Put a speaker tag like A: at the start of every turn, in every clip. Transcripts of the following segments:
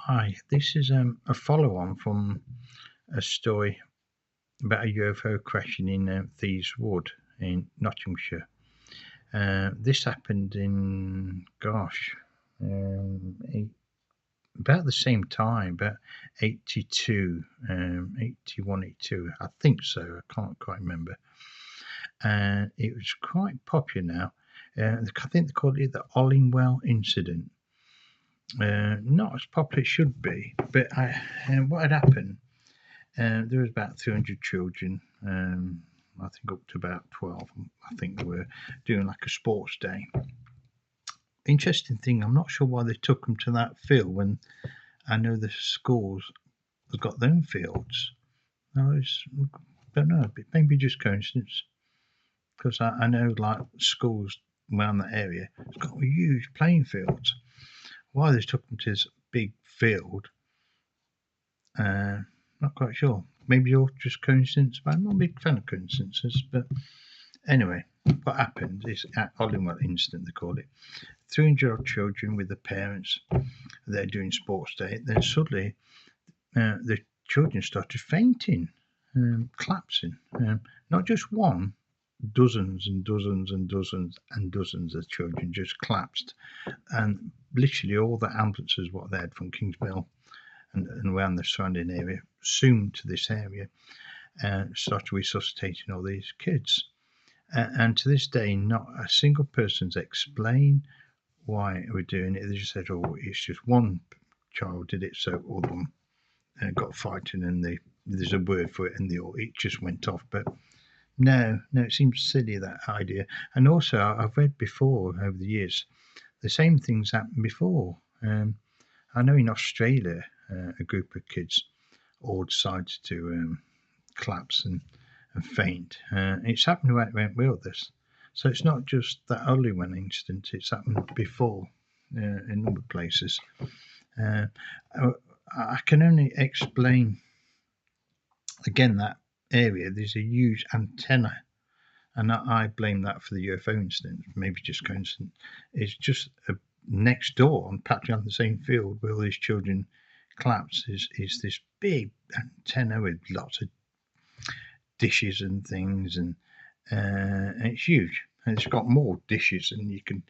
A: Hi, this is a follow-on from a story about a UFO crashing in Thieves Wood in Nottinghamshire. This happened in, about the same time, about 82, 81, 82, I think so, I can't quite remember. And it was quite popular now. I think they called it the Hollingwell incident. Not as popular as it should be, but what had happened, there was about 300 children, I think up to about 12, I think they were doing like a sports day. Interesting thing, I'm not sure why they took them to that field when I know the schools have got their own fields. I don't know, maybe just coincidence, because I know like schools around that area have got huge playing fields. Why they took them to this big field, not quite sure. Maybe you're just coincidence, but I'm not a big fan of coincidences. But anyway, what happened is at Hollingwell incident, they call it. 300 children with the parents, they're doing sports day. Then suddenly, the children started fainting, collapsing. Not just one, dozens and dozens and dozens and dozens of children just collapsed. And literally all the ambulances, what they had from Kingsbell and around the surrounding area, zoomed to this area and started resuscitating all these kids. And to this day, not a single person's explained why we're doing it. They just said, "Oh, it's just one child did it, so all of them got fighting, and there's a word for it, and it just went off." But no, it seems silly, that idea. And also, I've read before over the years, the same things happened before. I know in Australia, a group of kids all decided to collapse and faint. It's happened right around this. So it's not just that only one incident, it's happened before in other places. I can only explain, again, that area, there's a huge antenna, and I blame that for the UFO incident, maybe just coincidence. It's just next door, and practically on the same field where all these children collapse, is this big antenna with lots of dishes and things, and it's huge, and it's got more dishes than you can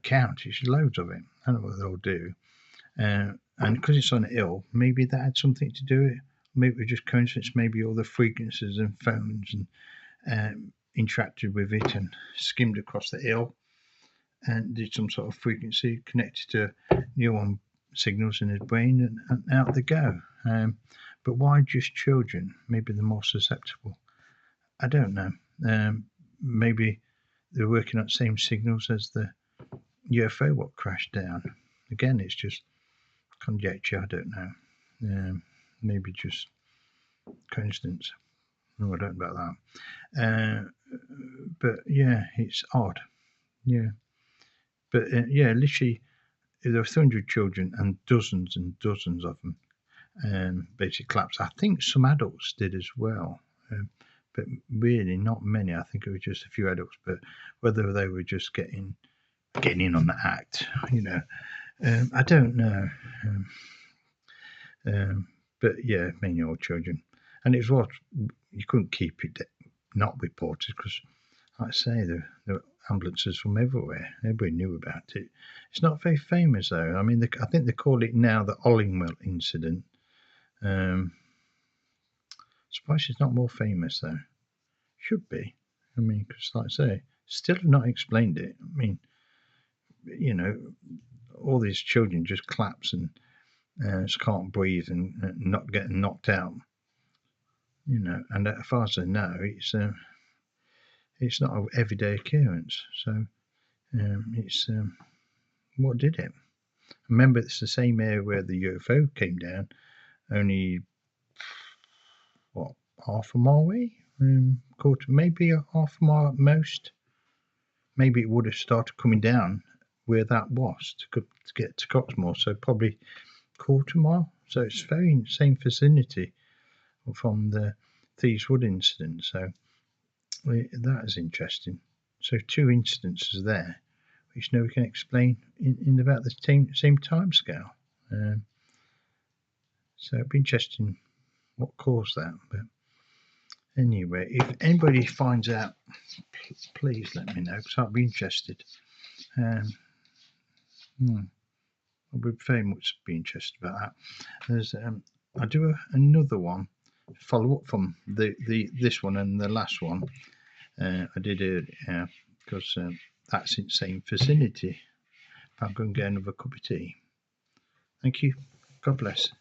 A: count. It's loads of it. I don't know what they'll do, and because it's on a hill, maybe that had something to do with it. Maybe it was just coincidence. Maybe all the frequencies and phones and interacted with it and skimmed across the hill and did some sort of frequency connected to neuron signals in his brain, and out they go. But why just children? Maybe they're more susceptible. I don't know. Maybe they're working on the same signals as the UFO what crashed down. Again, it's just conjecture. I don't know. Maybe just coincidence. No, I don't know about that. But yeah, it's odd. Yeah. But literally, there were 300 children and dozens of them basically collapsed. I think some adults did as well, but really not many. I think it was just a few adults. But whether they were just getting in on the act, I don't know. But yeah, mainly all children, and it was what you couldn't keep it not reported, because, like I say, there were ambulances from everywhere. Everybody knew about it. It's not very famous though. I mean, I think they call it now the Hollingwell incident. Surprised it's not more famous though. Should be. I mean, because like I say, still have not explained it. I mean, all these children just collapse and just can't breathe and not getting knocked out. And as far as I know, it's not an everyday occurrence. So it's what did it? Remember, it's the same area where the UFO came down, only half a mile away, maybe a half a mile at most. Maybe it would have started coming down where that was to get to Coxmore, so probably quarter mile. So it's very same vicinity from the Thieves Wood incident. So that is interesting. So two incidences there which nobody can explain in about the same time scale. So it'd be interesting what caused that. But anyway, if anybody finds out, please let me know, because I'd be interested. I would very much be interested about that. There's I do another one, follow up from this one and the last one I did earlier, because that's in the same vicinity. I'm going to get another cup of tea. Thank you. God bless.